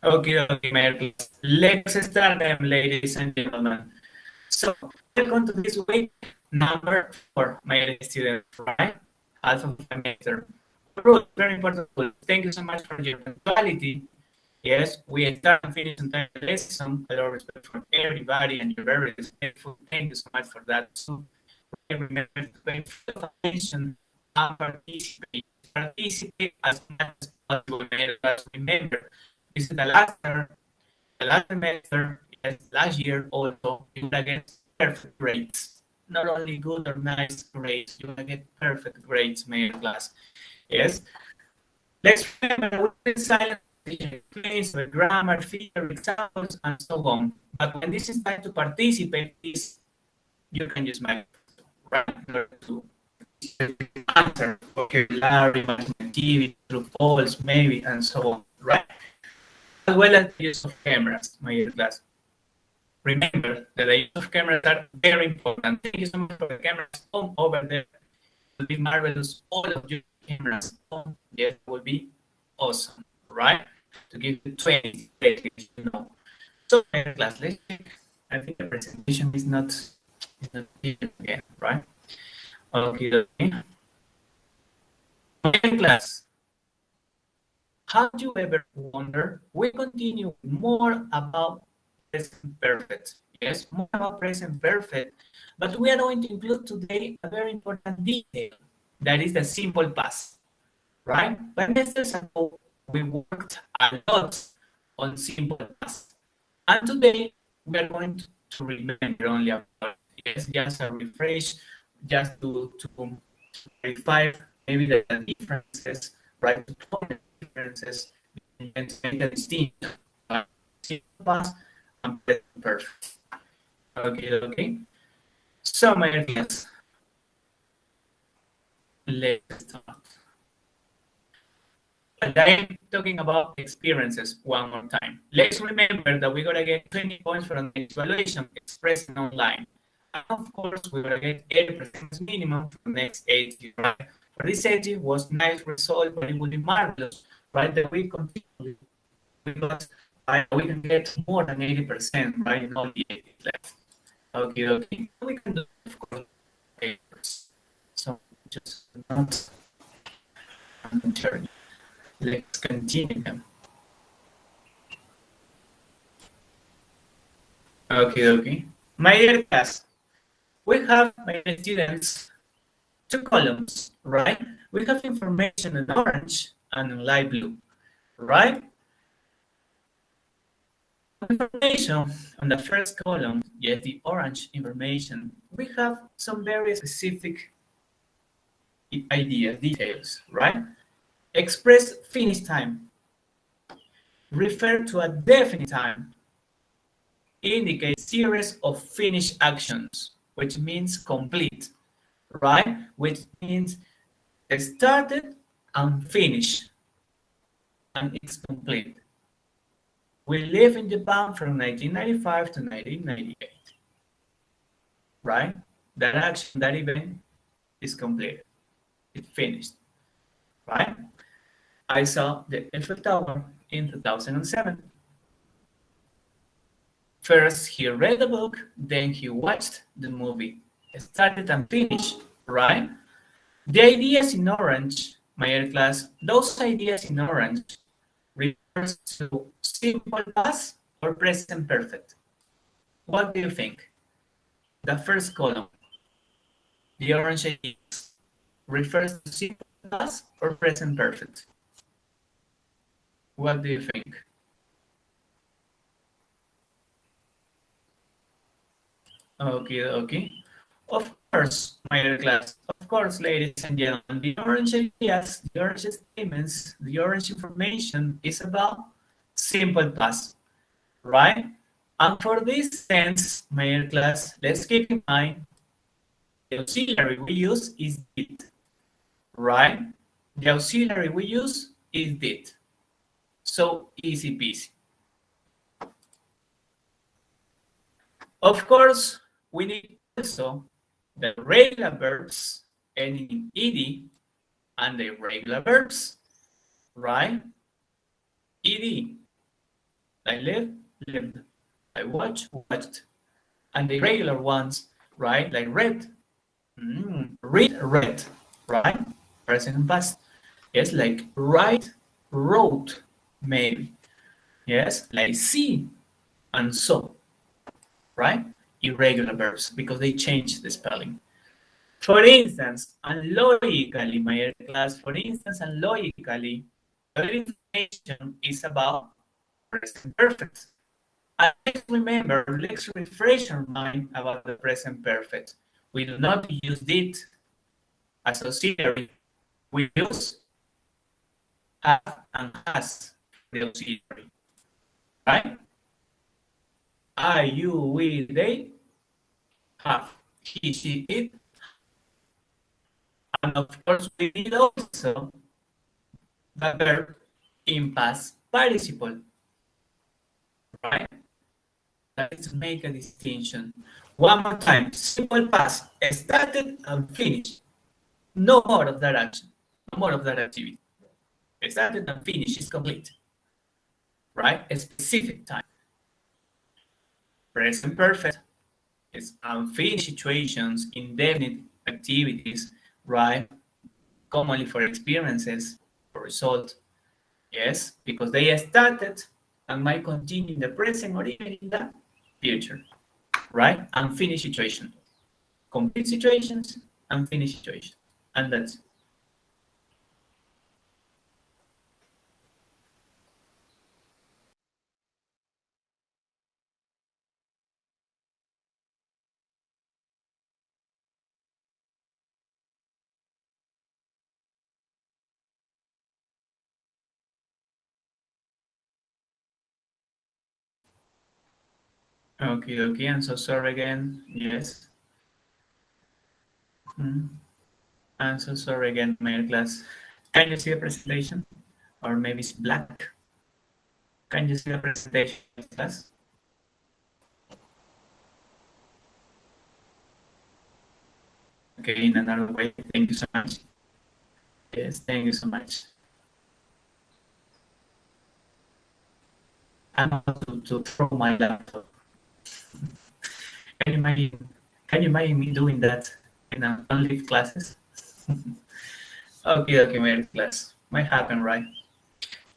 Okay, Mary. Let's start them, ladies and gentlemen. So, welcome to this week number 4, my students, right? Alpha semester. Very important. Thank you so much for your punctuality. Yes, we start and finish on time lesson. A lot of respect for everybody, and you're very respectful. Thank you so much for that too. Remember to pay full attention and participate. Participate as much as possible. Remember, this is the last semester, yes, last year also, you're gonna get perfect grades. Not only good or nice grades, you're gonna get perfect grades, my class. Yes. Let's remember we silent explains the grammar, figure, examples, and so on. But when this is time to participate, this you can use my right to answer vocabulary, activity, true, false, maybe, and so on, right? As well as the use of cameras, my dear class. Remember that the use of cameras are very important. Thank you so much for the cameras on over there. It will be marvelous. All of your cameras on, yes, will be awesome, right? To give you 20 days, you know. So, my dear class, let's check. I think the presentation is not again, right? Okay. In class, have you ever wondered? We continue more about present perfect. Yes, more about present perfect. But we are going to include today a very important detail. That is the simple past, right? Semesters ago, we worked a lot on simple past. And today, we are going to remember only about, yes, just a refresh, just to verify maybe the differences, right? To point the differences and to make a distinction. Simple past and present perfect. Okay. So, my ideas. Let's start. And I'm talking about experiences one more time. Let's remember that we're gonna get 20 points from the evaluation expressed online. And of course, we're gonna get 80% minimum for the next 80, right? For this 80 was nice result, but it would be marvelous, right? That we continue because we can get more than 80%, right? Not the 80 left. Okay. We can do, of course, papers. So just not turn. Let's continue. Okay. My dear class, we have, my students, two columns, right? We have information in orange and in light blue, right? Information on the first column, yes, the orange information, we have some very specific ideas, details, right? Express finish time, refer to a definite time, indicate series of finished actions, which means complete, right? Which means started and finished, and it's complete. We live in Japan from 1995 to 1998, right? That action, that event is completed. It finished, right? I saw the Eiffel Tower in 2007. First, he read the book, then he watched the movie. Started and finished, right? The ideas in orange, my dear class, those ideas in orange refers to simple past or present perfect. What do you think? The first column, the orange ideas, refers to simple past or present perfect? What do you think? Okay. Of course, my dear class. Of course, ladies and gentlemen, the orange ideas, the orange statements, the orange information is about simple past, right? And for this sense, my dear class, let's keep in mind the auxiliary we use is did, right? The auxiliary we use is did. So easy peasy. Of course, we need also the regular verbs ending in ed and the irregular verbs, right? Ed, Like live, lived. Like watch, watched. And the irregular ones, right? Like read, read, read, right? Present and past. Yes, like write, wrote, maybe. Yes, like see and saw, right? Irregular verbs because they change the spelling. For instance, and logically, my class, for instance, and logically, the information is about present perfect. And let's refresh our mind about the present perfect. We do not use did as auxiliary. We use have and has for the auxiliary, right? I, you, we, they have. He, she, it. And of course, we need also the verb in past participle, right? Let's make a distinction. One more time. Simple past, started and finished. No more of that action. No more of that activity. Started and finished is complete, right? A specific time. Present perfect is unfinished situations, indefinite activities, right? Commonly for experiences, for results. Yes, because they started and might continue in the present or even in the future, right? Unfinished situation. Complete situations, unfinished situations. And that's okay, okay. I'm so sorry again. Yes. I'm so sorry again, my class. Can you see the presentation? Or maybe it's black. Can you see the presentation, class? Okay, in another way. Thank you so much. Yes, thank you so much. I'm about to throw my laptop. Can you imagine? Can you imagine me doing that in an unleave classes? Okay, okay, my class. Might happen, right?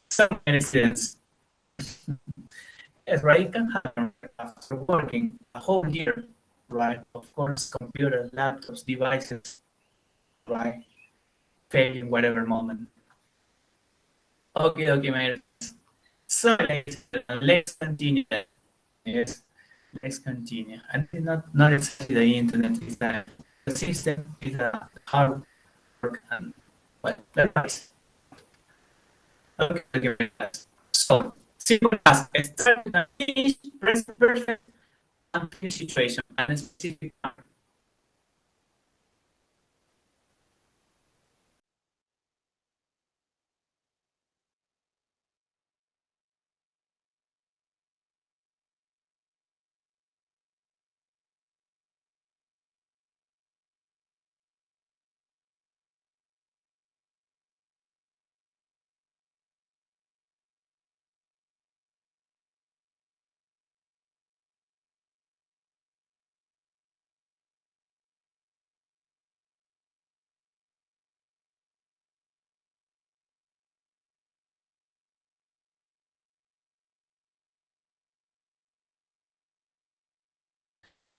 Some instance, yes, right? It can happen after working a whole year, right? Of course, computer, laptops, devices, right? Fail in whatever moment. Okay, okay, my so let's continue. Yes, let's continue. And it's not exactly the internet, it's the system, is a hard work and well, the price. Okay, okay, so simple as start and finish, present perfect, and finish situation, and a specific time.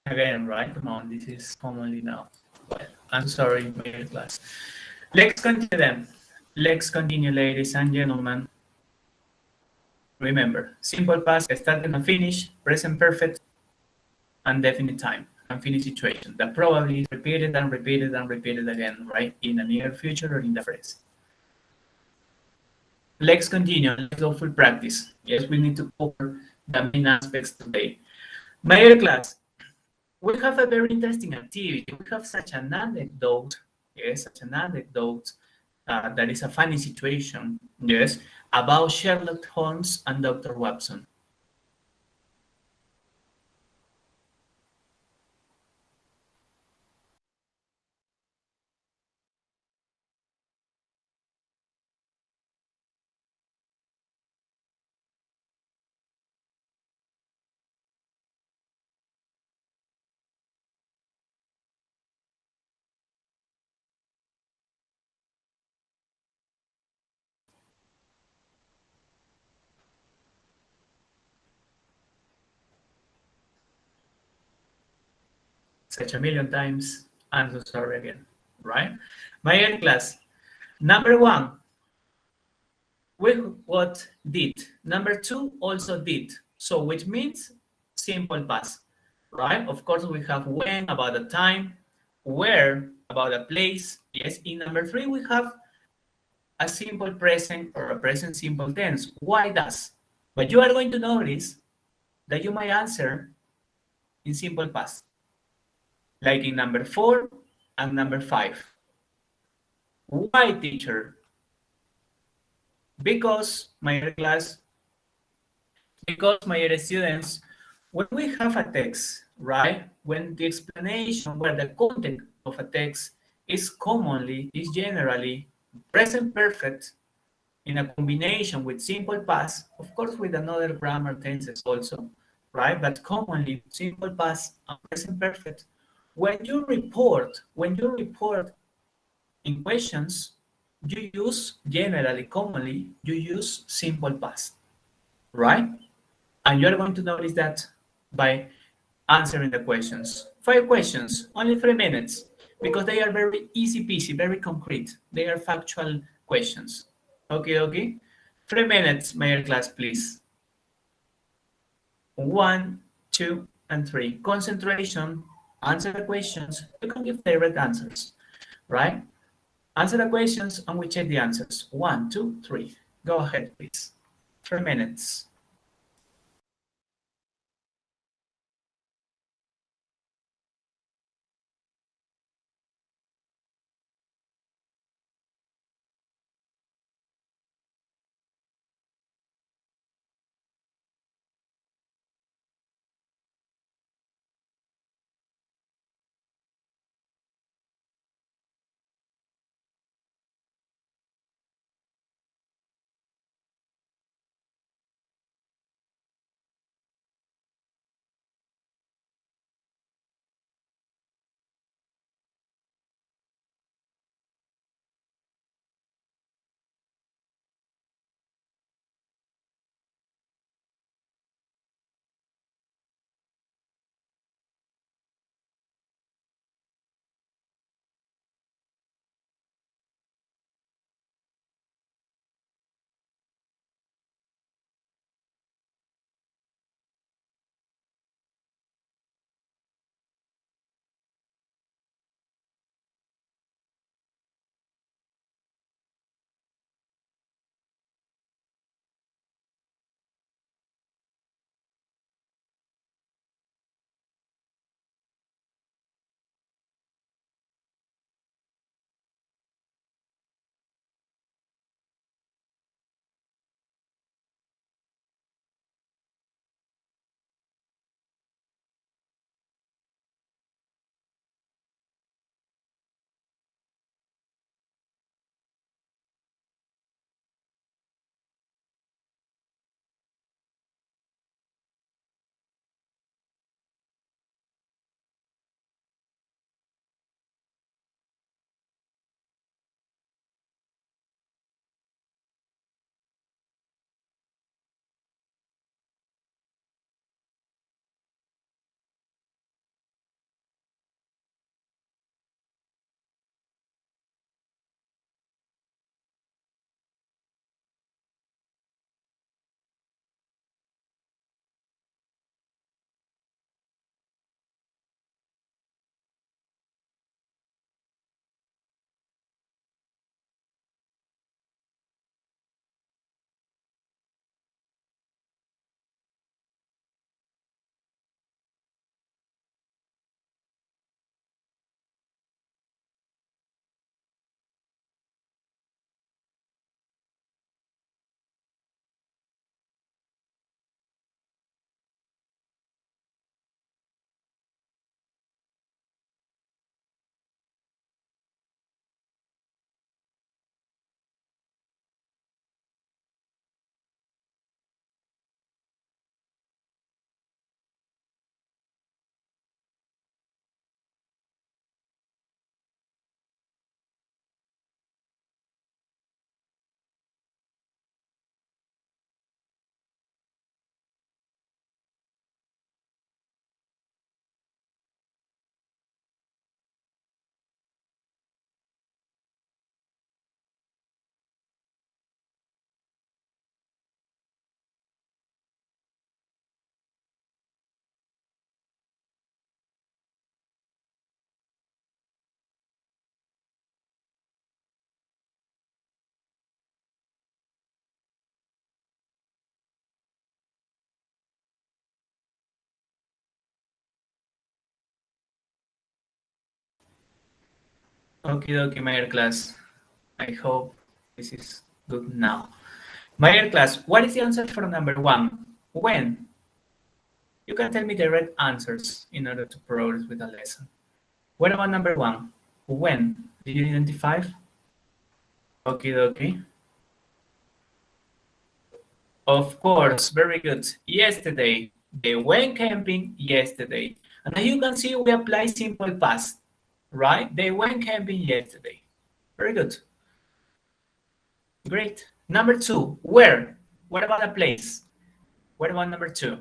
Again, right? Come on, this is commonly now. Well, I'm sorry, my class. Let's continue then. Let's continue, ladies and gentlemen. Remember, simple past, started and finished, present perfect, and definite time, and finished situation. That probably is repeated and repeated and repeated again, right? In the near future or in the phrase. Let's continue. Let's go full practice. Yes, we need to cover the main aspects today. My dear class, we have a very interesting activity. We have such an anecdote, yes, such an anecdote that is a funny situation, yes, about Sherlock Holmes and Dr. Watson. such a million times. I'm so sorry again, right? My dear class, number one, we what did. Number two also did. So which means simple past, right? Of course, we have when about the time, where about a place. Yes. In number three, we have a simple present or a present simple tense. Why does? But you are going to notice that you might answer in simple past, like in number four and number five. Why, teacher? Because, my dear class, because, my dear students, when we have a text, right, when the explanation, where the content of a text is generally present perfect in a combination with simple past, of course, with another grammar tenses also, right? But commonly, simple past and present perfect. When you report in questions, you use generally, commonly, you use simple past, right? And you're going to notice that by answering the questions. 5 questions, only 3 minutes, because they are very easy peasy, very concrete. They are factual questions. Okay, okay. 3 minutes, my dear class, please. 1, 2, and 3. Concentration, answer the questions. You can give direct answers, right? Answer the questions and we check the answers. 1, 2, 3. Go ahead, please. 3 minutes. Okie dokie, my dear class. I hope this is good now. My dear class, what is the answer for number 1? When? You can tell me the right answers in order to progress with the lesson. What about number 1? When? Did you identify? Okie dokie. Of course, very good. Yesterday. They went camping yesterday. And as you can see, we apply simple past, right? They went camping yesterday. Very good. Great. Number 2, where? What about a place? What about number 2?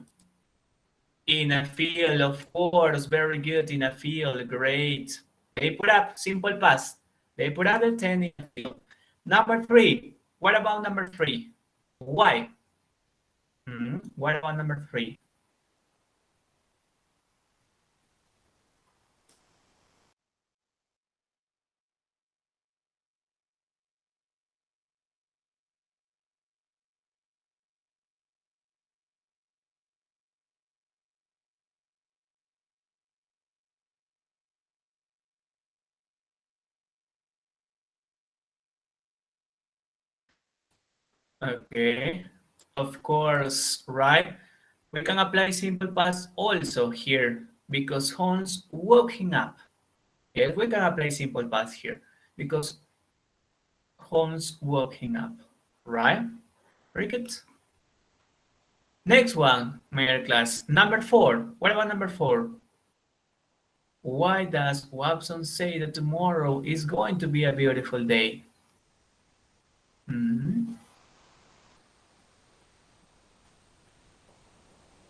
In a field, of course. Very good. In a field. Great. They put up simple past. They put up the tent in a field. Number 3. What about number 3? Why? What about number 3? Okay, of course, right? We can apply simple past also here because Hans woken up. Yes, we can apply simple past here because Hans woken up, right? Very good. Next one, my dear class, number 4. What about number 4? Why does Watson say that tomorrow is going to be a beautiful day?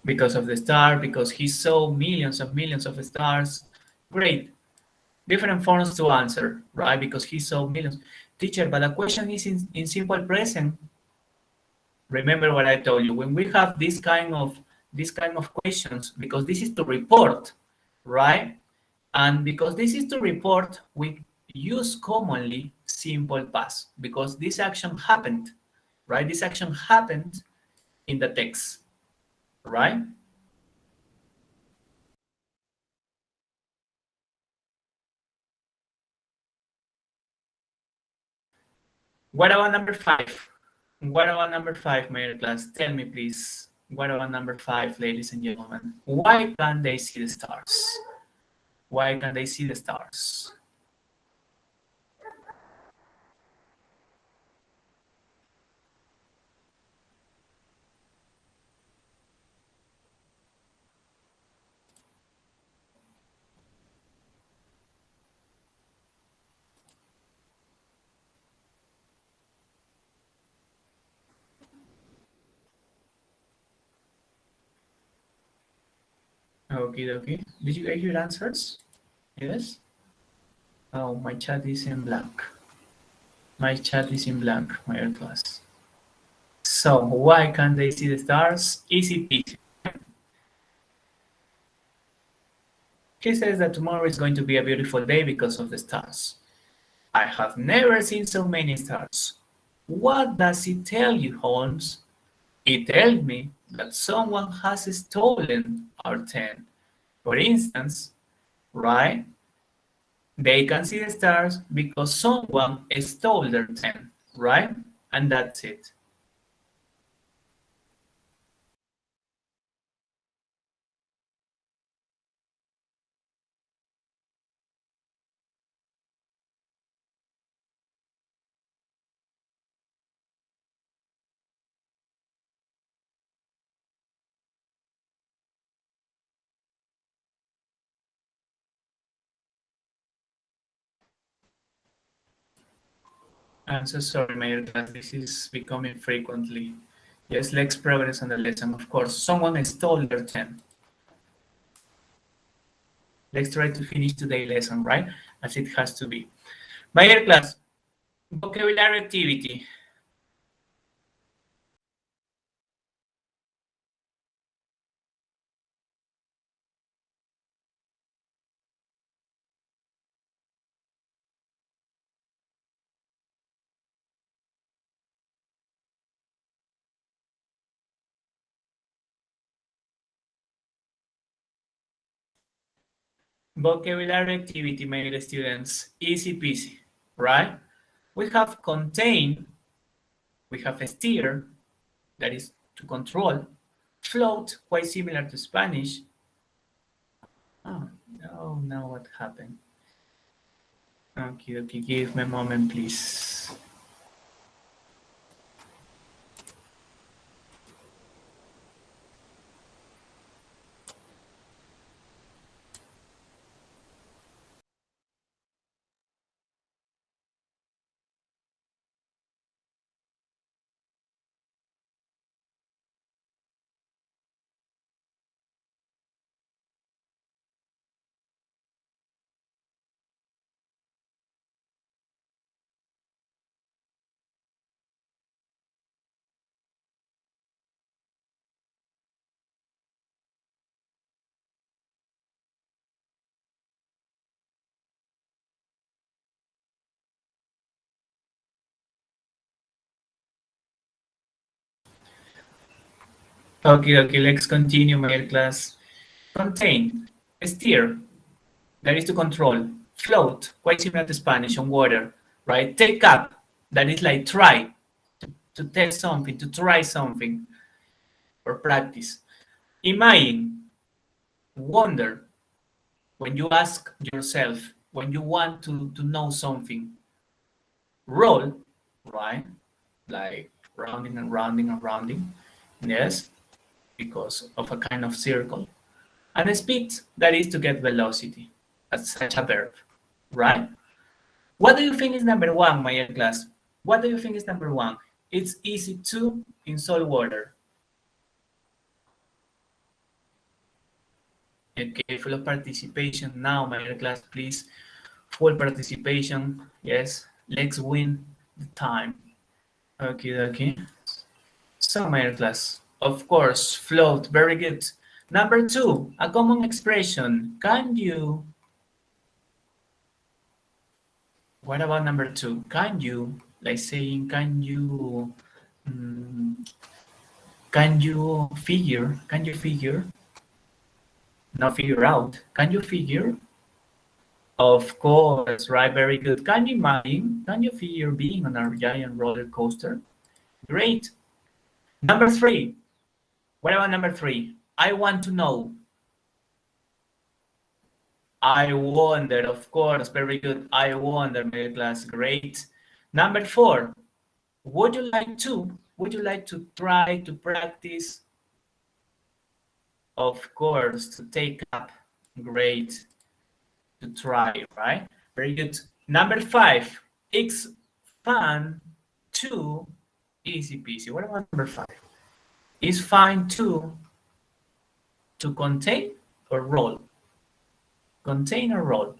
Because of the star, because he saw millions of stars. Great. Different forms to answer, right? Because he saw millions. Teacher, but the question is in simple present. Remember what I told you. When we have this kind of questions, because this is to report, right? And because this is to report, we use commonly simple past because this action happened, right? This action happened in the text, right? What about number 5? What about number 5, my dear class? Tell me, please. What about number 5, ladies and gentlemen? Why can't they see the stars? Why can't they see the stars? Okay, okay. Did you get your answers? Yes? Oh, my chat is in blank. My chat is in blank, my dear class. So, why can't they see the stars? Easy peasy. He says that tomorrow is going to be a beautiful day because of the stars. I have never seen so many stars. What does it tell you, Holmes? It tells me that someone has stolen our tent. For instance, right? They can see the stars because someone stole their tent, right? And that's it. I'm so sorry, Mayor, that this is becoming frequently. Yes, let's progress on the lesson. Of course, someone stole their tent. Let's try to finish today's lesson, right? As it has to be. My dear class, vocabulary activity. Vocabulary activity, my dear students. Easy peasy. right? We have contain, we have steer, that is to control, float, quite similar to Spanish. Oh, no, now what happened? Okay, give me a moment, please. Okay, let's continue my class. Contain, steer, that is to control. Float, quite similar to Spanish, on water, right? Take up, that is like try, to test something, to try something, or practice. Imagine, wonder, when you ask yourself, when you want to know something. Roll, right? Like rounding and rounding and rounding. Yes, because of a kind of circle. And speed, that is to get velocity. That's such a verb, right? What do you think is number one, my class? What do you think is number one? It's easy to in salt water. Okay, full of participation now, my class, please. Full participation. Yes, let's win the time. Okay. So, my class, of course, float, very good. Number two, a common expression. Can you, what about number two? Can you, like saying, mm, can you figure, not figure out, can you figure? Of course, right, very good. Can you imagine, can you figure being on a giant roller coaster? Great. Number three, what about number three? I want to know. I wonder, of course, very good. I wonder, middle class, great. Number four, would you like to try to practice? Of course, to take up, great, to try, right? Very good. Number five, it's fun to, easy peasy. What about number five? It's fine to contain or roll? Contain or roll?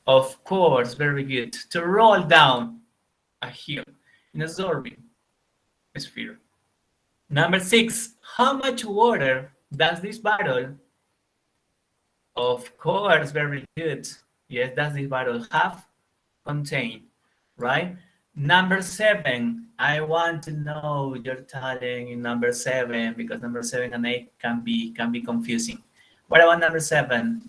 Of course, very good. To roll down a hill in a absorbing sphere. Number six, how much water does this bottle? Of course, very good. Yes, does this bottle have contain, right? Number seven, I want to know your talent in number seven because number seven and eight can be confusing. What about number seven?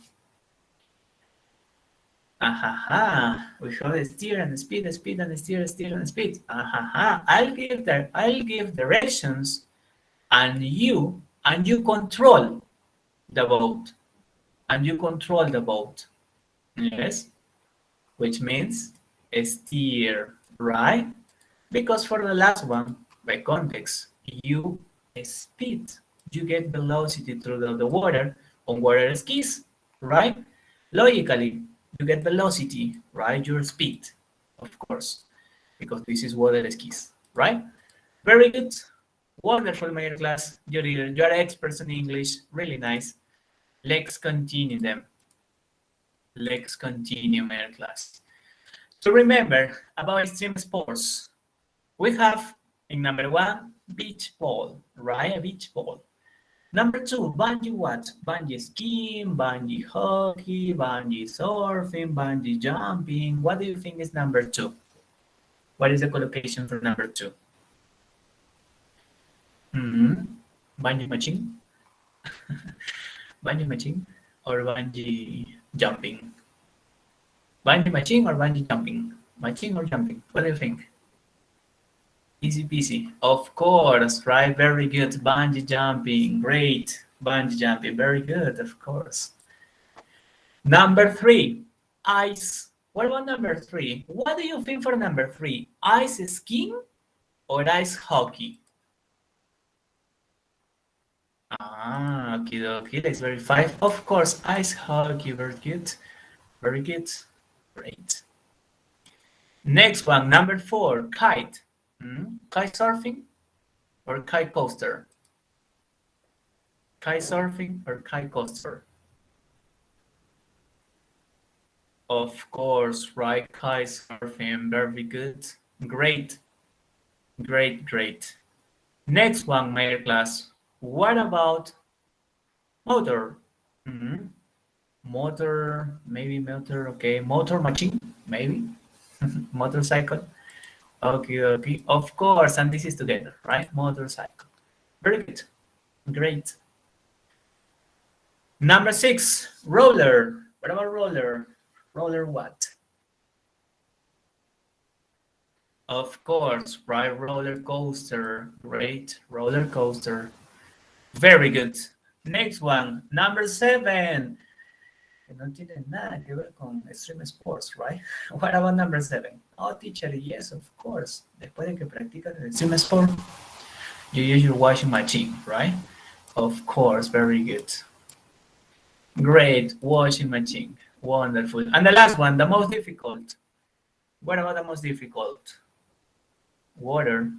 We have the steer and the speed and the steer and the speed. I'll give directions and you control the boat. And you control the boat. Yes. Which means steer, right? Because for the last one, by context, you speed. You get velocity through the water on water skis, right? Logically, you get velocity, right? Your speed, of course, because this is water skis, right? Very good. Wonderful, my class. You're experts in English. Really nice. Let's continue them. Let's continue, my class. So remember about extreme sports. We have in number one, beach ball, right? A beach ball. Number two, bungee what? Bungee skiing, bungee hockey, bungee surfing, bungee jumping. What do you think is number two? What is the collocation for number two? Bungee matching? Bungee matching or bungee jumping? Bungee machine or bungee jumping? Machine or jumping? What do you think? Easy peasy. Of course, right? Very good. Bungee jumping. Great. Bungee jumping. Very good, of course. Number 3, ice. What about number 3? What do you think for number 3? Ice skiing or ice hockey? Ah, okay, okay. Let's verify. Of course, ice hockey. Very good. Very good. Great. Next one, number 4, kite. Kite surfing or kite coaster? Kite surfing or kite coaster? Of course, right? Kite surfing. Very good. Great. Great, great. Next one, my class. What about motor? Motor, maybe motor, okay. Motor machine, maybe. Motorcycle. Okay, okay. Of course, and this is together, right? Motorcycle. Very good. Great. Number 6, roller. What about roller? Roller what? Of course, right? Roller coaster. Great. Roller coaster. Very good. Next one, number 7. Que no tiene nada que ver con extreme sports, right? What about number 7? Oh, teacher, yes, of course. Después de que practicas el extreme sport, you use your washing machine, right? Of course, very good. Great, washing machine. Wonderful. And the last one, the most difficult. What about the most difficult? Water.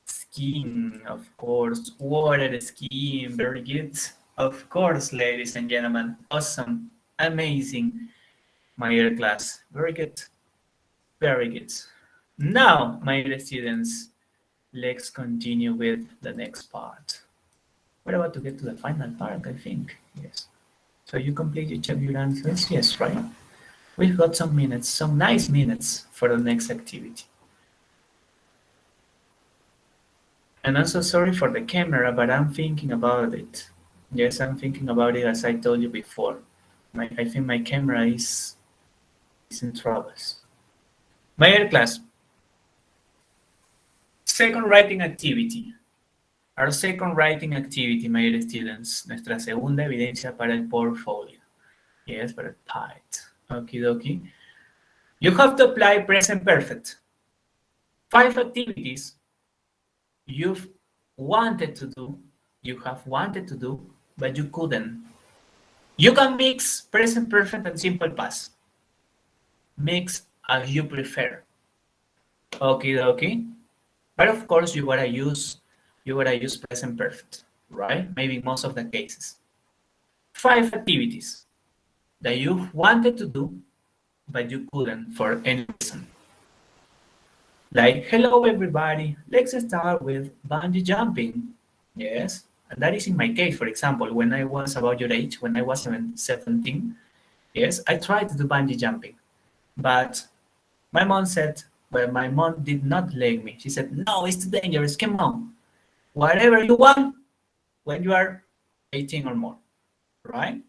Skiing, of course. Water skiing, very good. Of course, ladies and gentlemen. Awesome. Amazing. My dear class. Very good. Very good. Now, my dear students, let's continue with the next part. We're about to get to the final part, I think. Yes. So you completely check your answers? Yes, right? We've got some minutes, some nice minutes for the next activity. And I'm so sorry for the camera, but I'm thinking about it. Yes, I'm thinking about it as I told you before. I think my camera is in troubles. My dear class, second writing activity. Our second writing activity, my dear students, nuestra segunda evidencia para el portfolio. Yes, para el PIT. Okie dokie. You have to apply present perfect. 5 activities you've wanted to do, you have wanted to do, but you couldn't. You can mix present perfect and simple past. Mix as you prefer. Okie dokie. But of course, you gotta use present perfect, right? Maybe most of the cases. 5 activities that you wanted to do, but you couldn't for any reason. Like, hello everybody, let's start with bungee jumping. Yes, and that is in my case, for example, when I was about your age, when I was 17, yes, I tried to do bungee jumping. But my mom said, well, my mom did not let me. She said, no, it's too dangerous, come on. Whatever you want when you are 18 or more, right?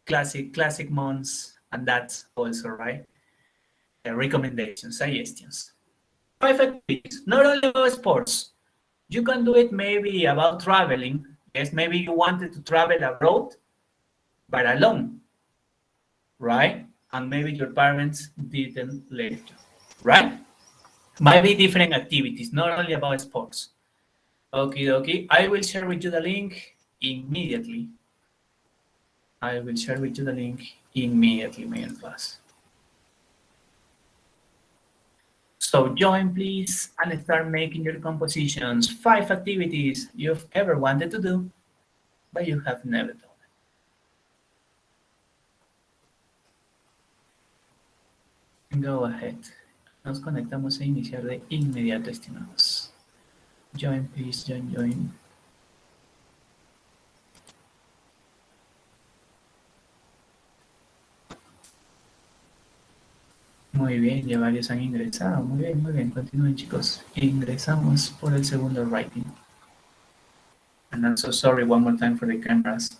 Classic moms, and that's also, right? Recommendations, suggestions. 5 activities, not only about sports. You can do it maybe about traveling. Yes, maybe you wanted to travel abroad, but alone, right? And maybe your parents didn't let you, right? Might be different activities, not only about sports. Okay. I will share with you the link immediately. I will share with you the link immediately, my class. So join, please, and start making your compositions. 5 activities you've ever wanted to do, but you have never done. Go ahead. Nos conectamos a iniciar de inmediato, estimados. Join, please, join. Muy bien, ya varios han ingresado. Muy bien. Continúen, chicos. Ingresamos por el segundo writing. And I'm so sorry one more time for the cameras.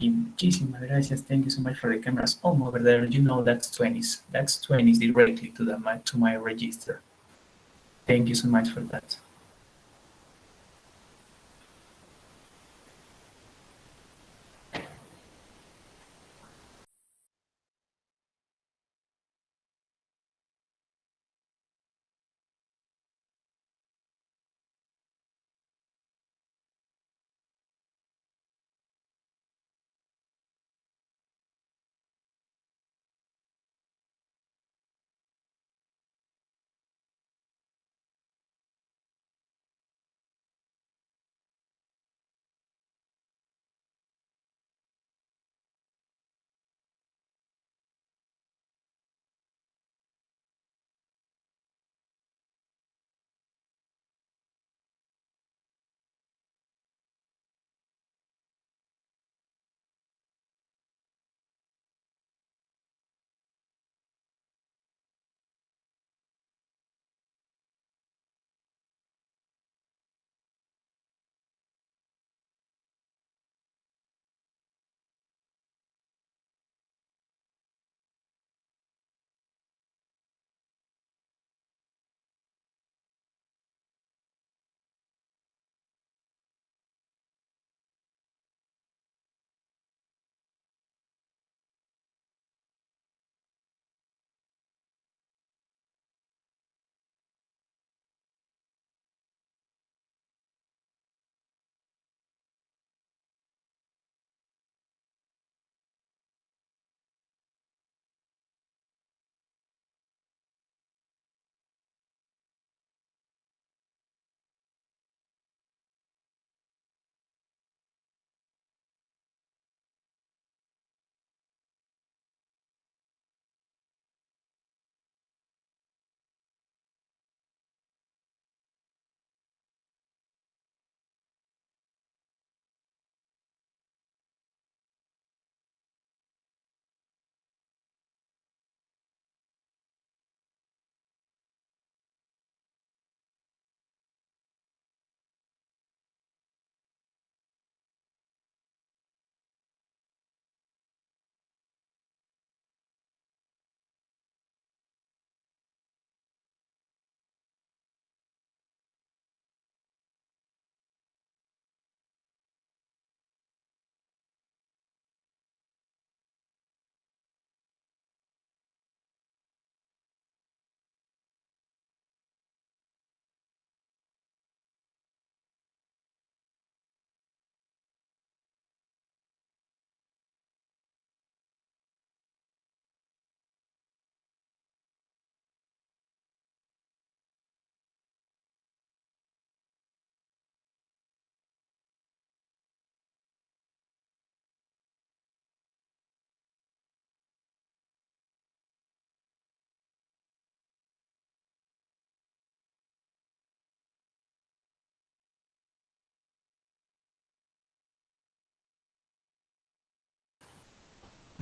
Y muchísimas gracias. Thank you so much for the cameras. Oh, over there, you know that's 20s. That's 20s directly to my register. Thank you so much for that.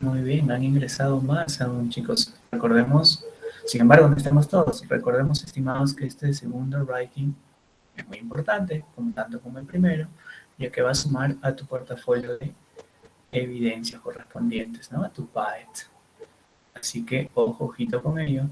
Muy bien, han ingresado más aún, chicos. Recordemos, sin embargo, no estamos todos. Recordemos, estimados, que este segundo writing es muy importante, como tanto como el primero, ya que va a sumar a tu portafolio de evidencias correspondientes, ¿no? A tu PAET. Así que, ojo, ojito con ello.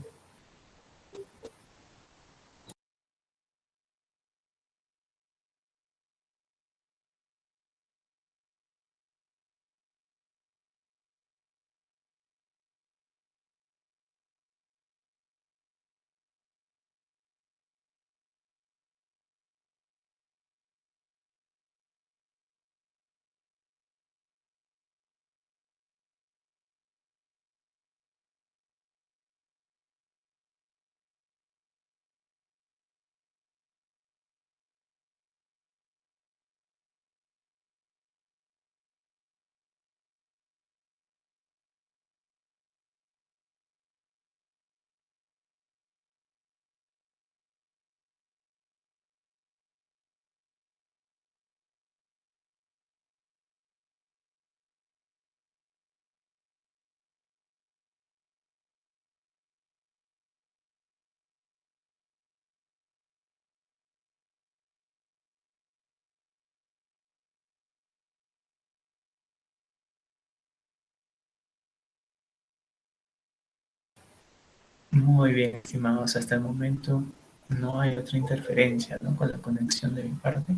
Muy bien, estimados. Hasta el momento no hay otra interferencia, ¿no? Con la conexión de mi parte.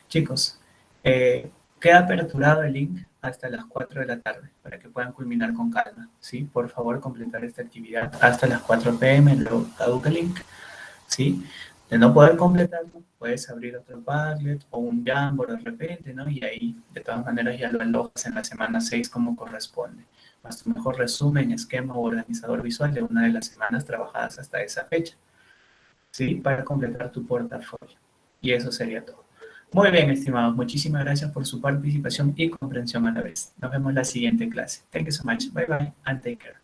Chicos, queda aperturado el link hasta las 4 de la tarde para que puedan culminar con calma, ¿sí? Por favor, completar esta actividad hasta las 4 p.m. Luego caduca el link, ¿sí? De no poder completarlo, puedes abrir otro Padlet o un Jamboard de repente, ¿no? Y ahí, de todas maneras, ya lo alojas en la semana 6 como corresponde. Más tu mejor resumen, esquema o organizador visual de una de las semanas trabajadas hasta esa fecha, ¿sí? Para completar tu portafolio. Y eso sería todo. Muy bien, estimados. Muchísimas gracias por su participación y comprensión a la vez. Nos vemos en la siguiente clase. Thank you so much. Bye bye and take care.